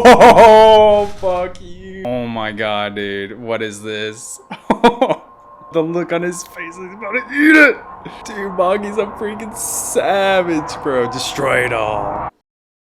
Oh, fuck you. Oh my god, dude. What is this? The look on his face, he's about to eat it. Dude, Maki's a freaking savage, bro. Destroy it all.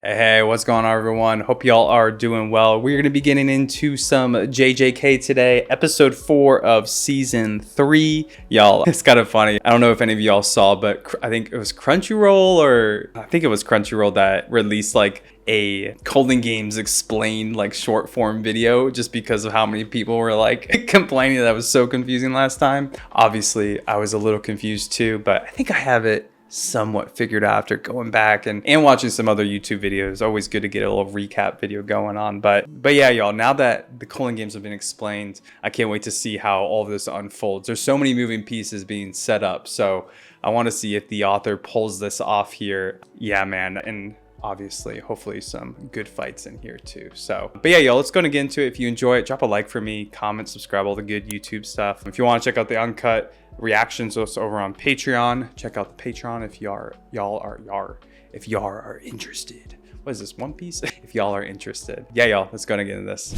Hey, what's going on, everyone? Hope y'all are doing well. We're going to be getting into some JJK today, episode 4 of season 3. Y'all, it's kind of funny. I don't know if any of y'all saw, but I think it was Crunchyroll, or I think it was Crunchyroll that released like a Golden Games explained like short form video, just because of how many people were like complaining that was so confusing last time. Obviously, I was a little confused too, but I think I have it somewhat figured out after going back and watching some other YouTube videos. Always good to get a little recap video going on. But yeah, y'all, now that the Golden Games have been explained, I can't wait to see how all of this unfolds. There's so many moving pieces being set up, so I want to see if the author pulls this off here. Yeah, man. And obviously, hopefully some good fights in here too. So, but yeah, y'all, let's go and get into it. If you enjoy it, drop a like for me, comment, subscribe, all the good YouTube stuff. If you want to check out the uncut reactions over on Patreon, check out the Patreon if y'all are interested. What is this, One Piece? If y'all are interested. Yeah, y'all, let's go and get into this.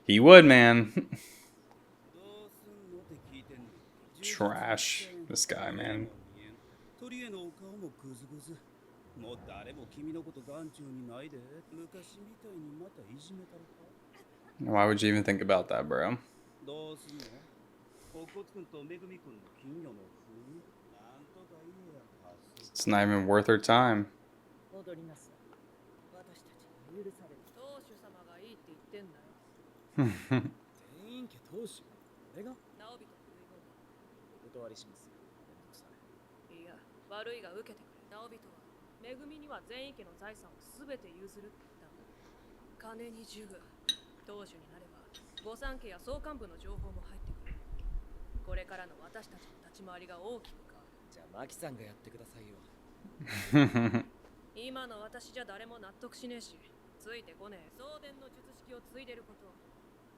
He would, man. Trash, this guy, man. Why would you even think about that, bro? It's not even worth her time.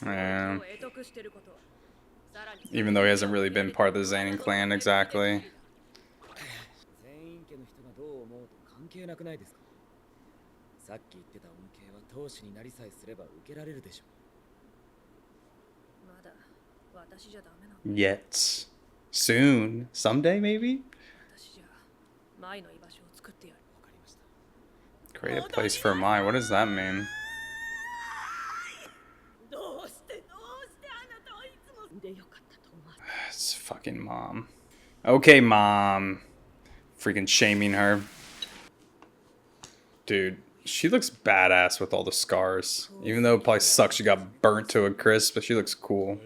Yeah. Even though he hasn't really been part of the Zanin clan exactly. Yet. Soon. Someday, maybe? Create a place for Mai. What does that mean? It's fucking mom. Okay, mom. Freaking shaming her. Dude, she looks badass with all the scars. Even though it probably sucks she got burnt to a crisp, but she looks cool.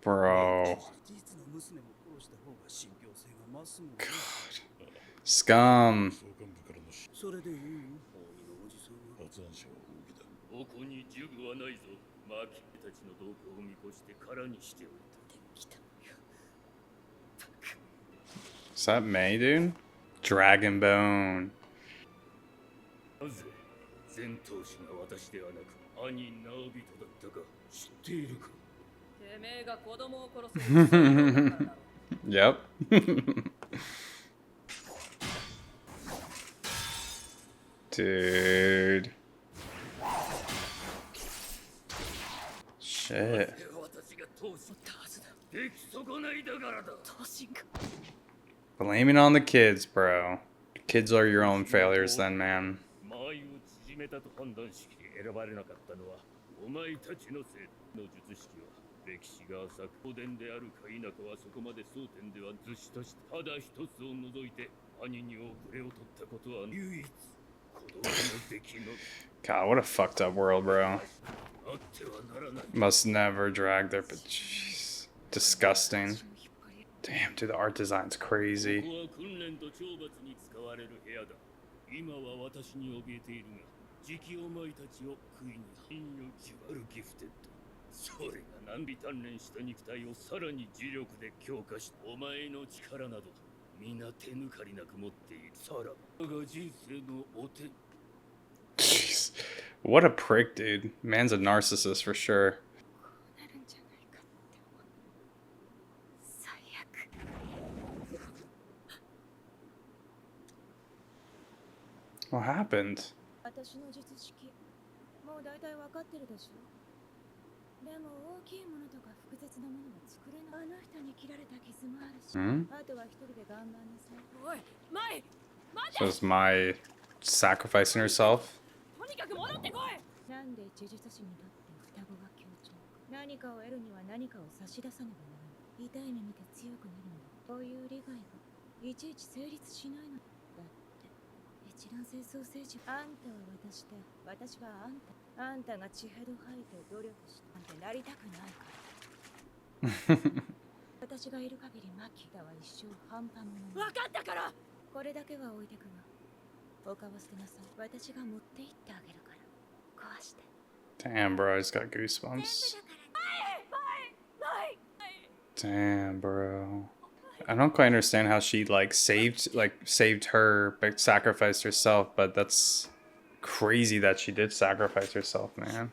Bro. God. Scum. Is that May, dude? Dragon Bone. Yep. Dude. Shit. Blaming on the kids, bro. Kids are your own failures then, man. God, what a fucked up world, bro. Must never drag their... Jeez. Disgusting. Damn, Dude, the art design's crazy. それが何尾鍛錬した肉体をさらに磁力で強化し、お前の力など皆手抜かりなく持っている。さらばが人生のお手。 Jeez. What a prick, dude. Man's a narcissist for sure. What happened? 私の術式もう大体分かってるでしょ。でも大きいものとか複雑なものは作れない。あの人に切られた傷もあるし、あとは一人で頑張んなさい。おい、前待て。 So is Mai sacrificing herself? とにかく戻ってこい。なんで呪術師にとって双子が強調。何かを得るには何かを差し出さねばならない。痛い目見て強くなるんだ。こういう理解がいちいち成立しないのだって。一卵性ソーセージ。あんたは私で、私はあんた。あんたが血へど吐いて努力したなんてなりたくないから。私がいる限りマキだは一生半端もの。分かったから。これだけは置いてくわ。他は捨てなさい。私が持って行ってあげるから。壊して。 Damn, bro, I just got goosebumps. Damn, bro. I don't quite understand how she saved her but sacrificed herself, but that's crazy that she did sacrifice herself, man.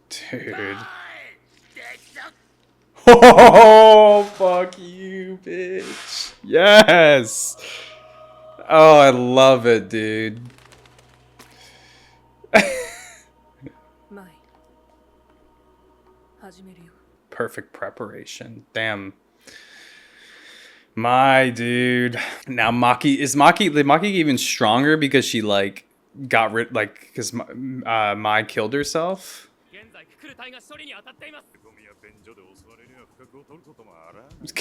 Dude. Oh, fuck you, bitch. Yes. Oh, I love it, dude. Perfect preparation. Damn. My dude. Now did Maki even stronger because she like got rid because Mai killed herself?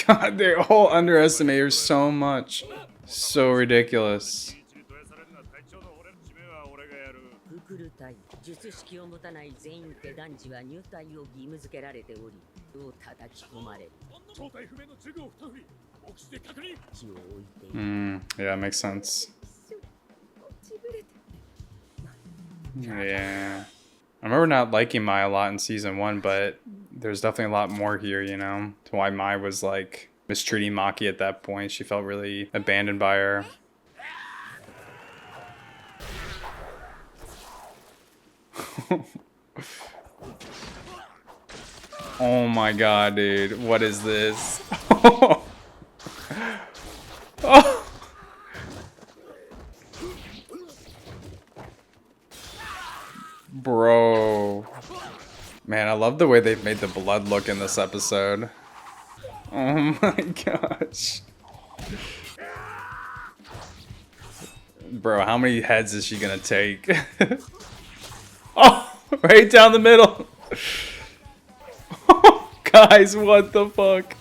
God, they all underestimate her so much. So ridiculous. 術式を持たない全員って男児は入隊を義務付けられており、どう叩き込まれる。正体不明の銃を2振り、目視で確認。気を置いている。Yeah, makes sense. Yeah. I remember not liking Mai a lot in season 1, but there's definitely a lot more here, you know, to why Mai was like mistreating Maki at that point. She felt really abandoned by her. Oh my god, dude. What is this? Oh. Bro. Man, I love the way they've made the blood look in this episode. Oh my gosh. Bro, how many heads is she gonna take? Oh, right down the middle. Guys, what the fuck?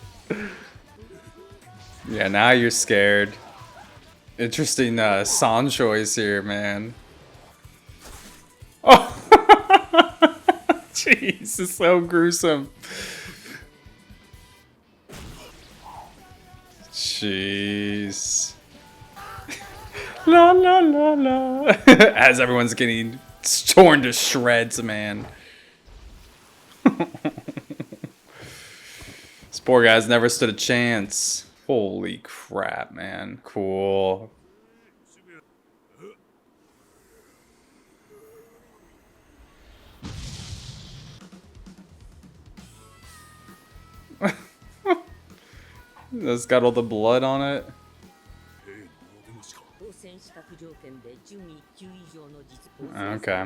Yeah, now you're scared. Interesting song choice here, man. Oh, jeez, it's so gruesome. Jeez. La la la la. As everyone's getting torn to shreds, man. This poor guy's never stood a chance. Holy crap, man. Cool. That's got all the blood on it. Okay.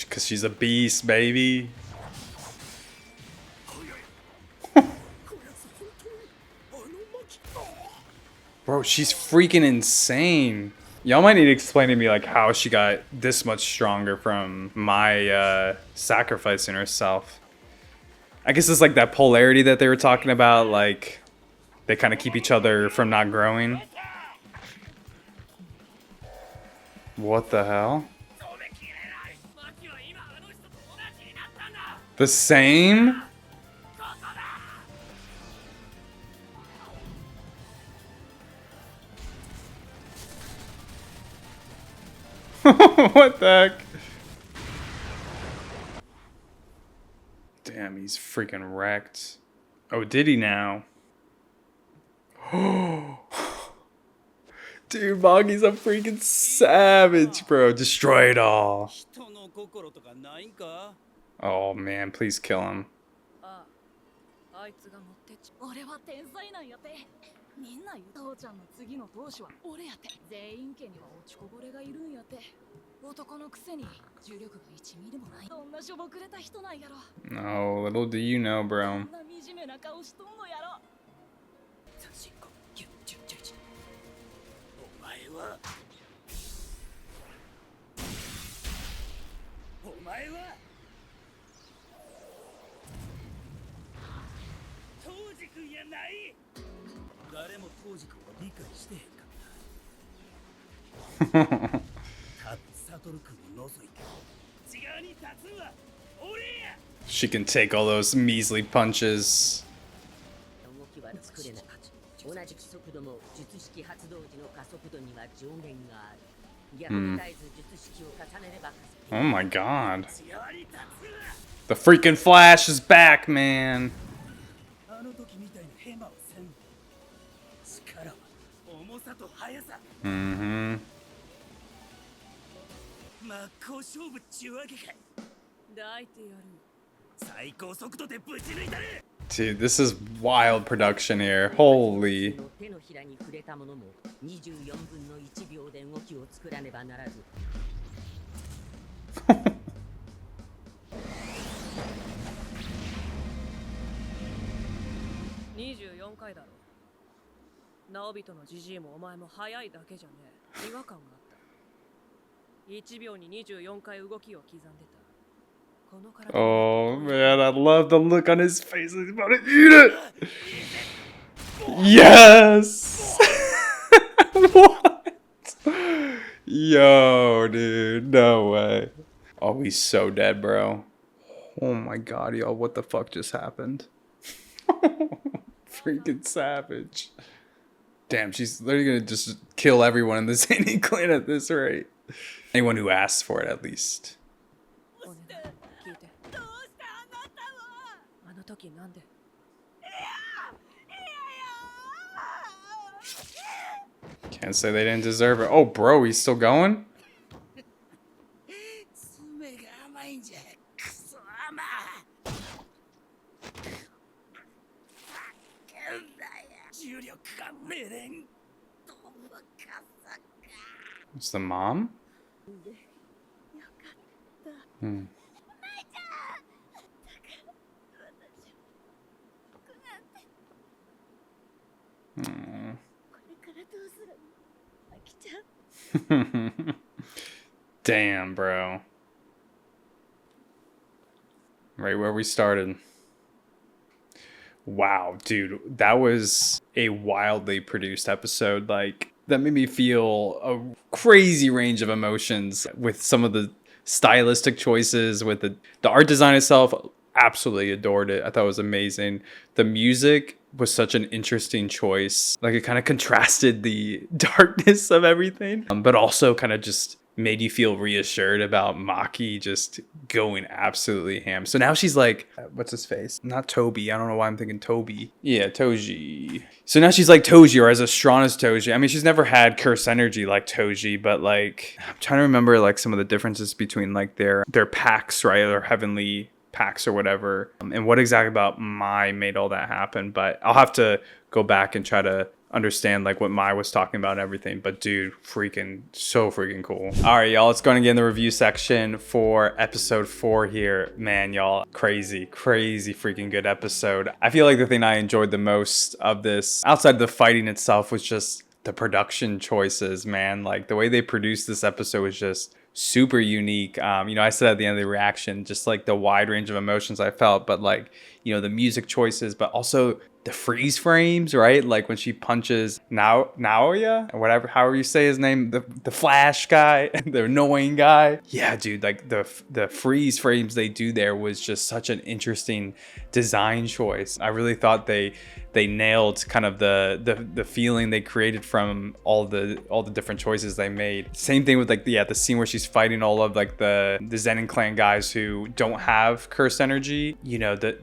Because she's a beast, baby. Bro, she's freaking insane. Y'all might need to explain to me like how she got this much stronger from my sacrificing herself. I guess it's like that polarity that they were talking about, like they kind of keep each other from not growing. What the hell? The same? What the heck? Damn, he's freaking wrecked. Oh, did he now? Dude, Maki's a freaking savage, bro. Destroy it all. Oh man, please kill him. あいつが持ってっち俺は天才なんやてみんな言う父ちゃんの次の当主は俺やて全員家には落ちこぼれがいるんやて男のくせに重力が1ミリもないどんなしょぼくれた人なんやろ No, little do you know, bro. こんな惨めな顔しとんのやろお前はTOJI君やない誰もTOJI君を理解してへんかったたぶん悟君を除いて内側に立つんは俺や She can take all those measly punches. 動きは作れなかった同じく速度も術式発動時の加速度には上限がある逆に絶えず術式を重ねれば Oh my god. 内側に立つんは The freaking Flash is back, man. あの時みたいにヘマをせん力は重さと速さ Mm-hmm. 真っ向勝負っちゅうわけか抱いてやる最高速度でぶち抜いたれ Dude, this is wild production here. Holy. 手のひらに触れたものも24分の1秒で動きを作らねばならず24回だろ直人のジジイもお前も速いだけじゃねえ違和感があった1秒に24回動きを刻んでたこの体 Oh man, I love the look on his face. He's about to eat it. Yes. What? Yo, dude, no way. Oh, he's so dead, bro. Oh my god, yo, what the fuck just happened? Freaking savage. Damn, she's literally gonna just kill everyone in the Zany clan at this rate. Anyone who asks for it, at least. お願い聞いてどうしてあなたはあの時なんで Can't say they didn't deserve it. Oh, bro, he's still going? 爪が甘いんじゃクソ甘重力が命令どうかさか It's the mom? Hmm. Aw. これからどうするのあきちゃん Damn, bro. Right where we started. Wow, dude, that was a wildly produced episode. Like, that made me feel a crazy range of emotions with some of the stylistic choices, with the art design itself. Absolutely adored it. I thought it was amazing. The music was such an interesting choice. Like, it kind of contrasted the darkness of everything, but also kind of just made you feel reassured about Maki just going absolutely ham. So now she's like, what's his face? Not Toby. I don't know why I'm thinking Toby. Yeah, Toji. So now she's like Toji, or as strong as Toji. I mean, she's never had curse energy like Toji, but like, I'm trying to remember like some of the differences between like their packs, right? Or heavenly packs or whatever. And what exactly about Mai made all that happen. But I'll have to go back and try to understand like what Mai was talking about and everything. But dude, freaking so freaking cool. All right, y'all, let's go and get in the review section for episode 4 here. Man, y'all, crazy freaking good episode. I feel like the thing I enjoyed the most of this, outside of the fighting itself, was just the production choices, man. Like the way they produced this episode was just super unique. I said at the end of the reaction, just like the wide range of emotions I felt, but like, the music choices, but also the freeze frames, right? Like when she punches Naoya or whatever, however you say his name, the Flash guy, the annoying guy. Yeah, dude, like the freeze frames they do there was just such an interesting design choice. I really thought they nailed kind of the feeling they created from all the different choices they made. Same thing with like the scene where she's fighting all of like the Zenin clan guys who don't have cursed energy.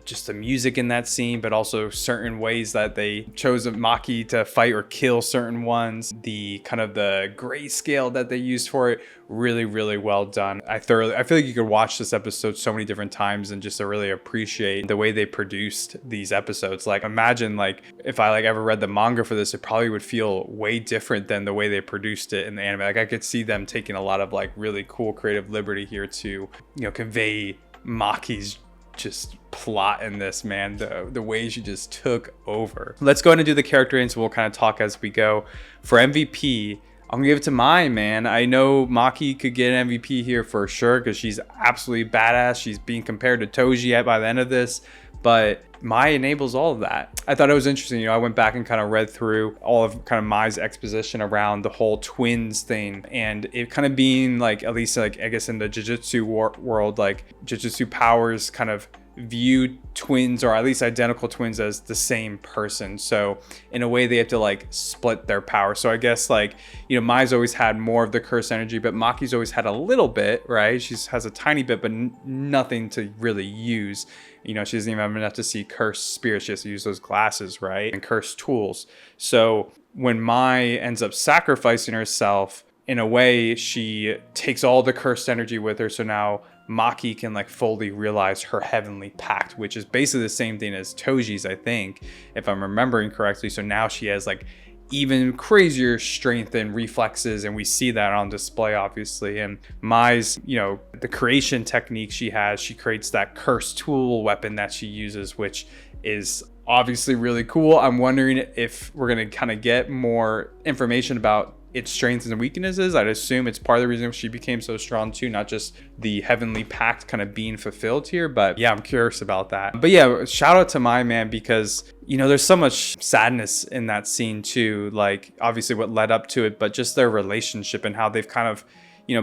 Just the music in that scene, but also certain ways that they chose MAKI to fight or kill certain ones. The kind of the grayscale that they used for it, really, really well done. I feel like you could watch this episode so many different times and just to really appreciate the way they produced these episodes. Like imagine like if I like ever read the manga for this, it probably would feel way different than the way they produced it in the anime. Like I could see them taking a lot of like really cool creative liberty here to, convey Maki's just plot in this, man. The way she just took over. Let's go ahead and do the character names. We'll kind of talk as we go. For MVP, I'm gonna give it to Mai, man. I know Maki could get an MVP here for sure because she's absolutely badass. She's being compared to Toji by the end of this, but Mai enables all of that. I thought it was interesting. I went back and kind of read through all of kind of Mai's exposition around the whole twins thing, and it kind of being like, at least like I guess in the Jujutsu world, like Jujutsu powers kind of view twins or at least identical twins as the same person. So in a way they have to like split their power. So I guess like, Mai's always had more of the curse energy, but Maki's always had a little bit, right? She has a tiny bit, but nothing to really use. She doesn't even have enough to see cursed spirits. She has to use those glasses, right? And cursed tools. So when Mai ends up sacrificing herself, in a way, she takes all the cursed energy with her. So now Maki can like fully realize her heavenly pact, which is basically the same thing as Toji's, I think, if I'm remembering correctly. So now she has like even crazier strength and reflexes, and we see that on display, obviously. And Mai's, the creation technique she has, she creates that cursed tool weapon that she uses, which is obviously really cool. I'm wondering if we're going to kind of get more information about its strengths and weaknesses. I'd assume it's part of the reason she became so strong too, not just the heavenly pact kind of being fulfilled here. But yeah, I'm curious about that. But yeah, shout out to Mai, man, because there's so much sadness in that scene too, like obviously what led up to it, but just their relationship and how they've kind of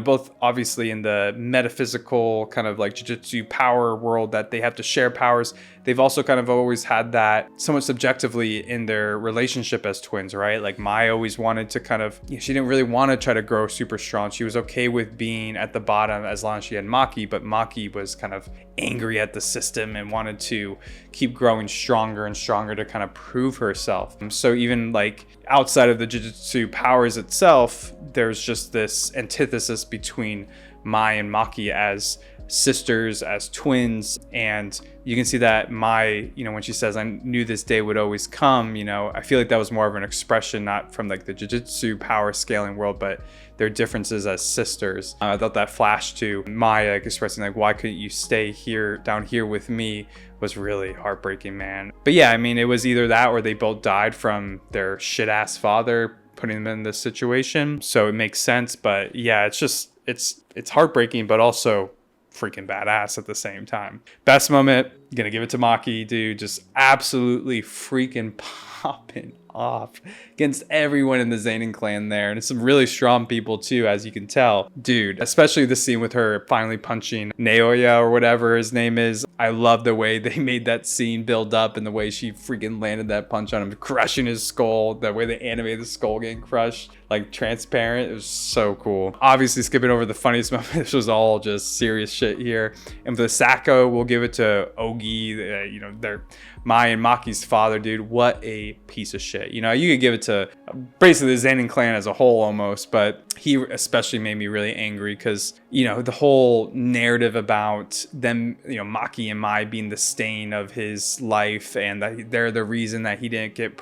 both obviously in the metaphysical kind of like Jujutsu power world that they have to share powers. They've also kind of always had that somewhat subjectively in their relationship as twins, right? Like Mai always wanted to kind of, she didn't really want to try to grow super strong. She was okay with being at the bottom as long as she had Maki, but Maki was kind of angry at the system and wanted to keep growing stronger and stronger to kind of prove herself. So even like outside of the Jujutsu powers itself, there's just this antithesis between Mai and Maki as sisters, as twins. And you can see that Mai, when she says, I knew this day would always come, I feel like that was more of an expression, not from like the Jujutsu power scaling world, but their differences as sisters. I thought that flash to Mai like expressing like, why couldn't you stay here, down here with me, was really heartbreaking, man. But yeah, it was either that or they both died from their shit ass father putting them in this situation. So it makes sense. But yeah, it's just, it's heartbreaking, but also freaking badass at the same time. Best moment, gonna give it to Maki, dude. Just absolutely freaking popping off against everyone in the Zenin clan there. And it's some really strong people too, as you can tell. Dude, especially the scene with her finally punching Naoya or whatever his name is. I love the way they made that scene build up and the way she freaking landed that punch on him, crushing his skull, the way they animated the skull getting crushed, like transparent. It was so cool. Obviously skipping over the funniest moment, this was all just serious shit here. And for the Sako, we'll give it to Ogi, they're Mai and Maki's father, dude. What a piece of shit. You could give it to basically the Zenin clan as a whole almost, but he especially made me really angry because, the whole narrative about them, Maki and Mai being the stain of his life and that they're the reason that he didn't get,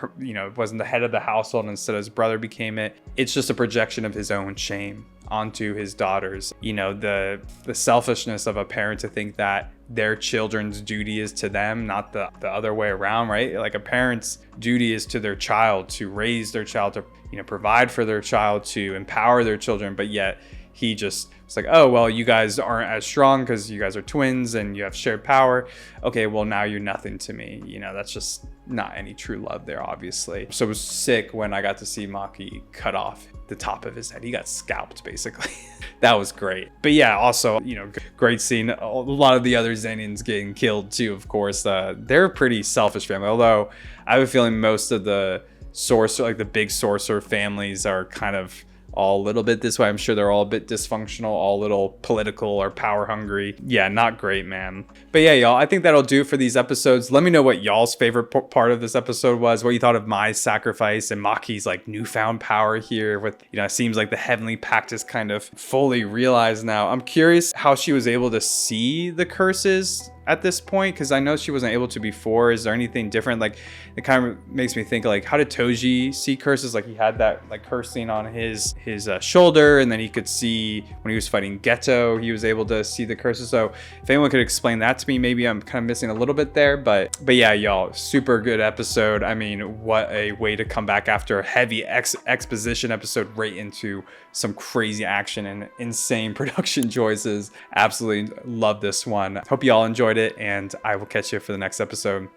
wasn't the head of the household instead his brother became it. It's just a projection of his own shame onto his daughters. The selfishness of a parent to think that their children's duty is to them, not the other way around, right? Like a parent's duty is to their child, to raise their child, to, you know, provide for their child, to empower their children. But yet he just was like, oh, well, you guys aren't as strong because you guys are twins and you have shared power. Okay, well, now you're nothing to me. You know, that's just not any true love there, obviously. So it was sick when I got to see Maki cut off the top of his head. He got scalped, basically. That was great. But yeah, also, you know, great scene. A lot of the other Zenins getting killed too, of course. They're a pretty selfish family, although I have a feeling most of the sorcerer, like the big sorcerer families, are kind of all a little bit this way. I'm sure they're all a bit dysfunctional, all a little political or power hungry. Yeah, not great, man. But yeah, y'all, I think that'll do it for these episodes. Let me know what y'all's favorite part of this episode was, what you thought of my sacrifice and Maki's like newfound power here with, you know, it seems like the heavenly pact is kind of fully realized now. I'm curious how she was able to see the curses at this point, because I know she wasn't able to before. Is there anything different? Like, it kind of makes me think, like, how did Toji see curses? Like, he had that like cursing on his shoulder, and then he could see when he was fighting Geto, he was able to see the curses. So if anyone could explain that to me, maybe I'm kind of missing a little bit there. But yeah, y'all, super good episode. I mean, what a way to come back after a heavy exposition episode right into some crazy action and insane production choices. Absolutely love this one. Hope you all enjoyed it, and I will catch you for the next episode.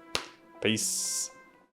Peace.